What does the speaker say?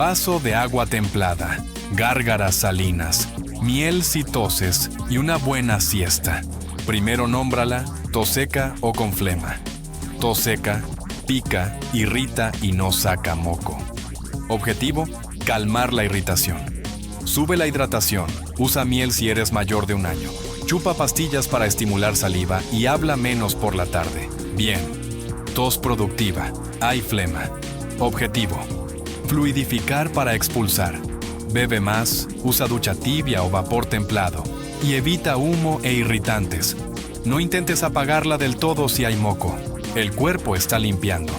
Vaso de agua templada, gárgaras salinas, miel si toses y una buena siesta. Primero nómbrala, tos seca o con flema. Tos seca, pica, irrita y no saca moco. Objetivo, calmar la irritación. Sube la hidratación, usa miel si eres mayor de 1 año. Chupa pastillas para estimular saliva y habla menos por la tarde. Bien. Tos productiva, hay flema. Objetivo, fluidificar para expulsar. Bebe más, usa ducha tibia o vapor templado y evita humo e irritantes. No intentes apagarla del todo si hay moco. El cuerpo está limpiando.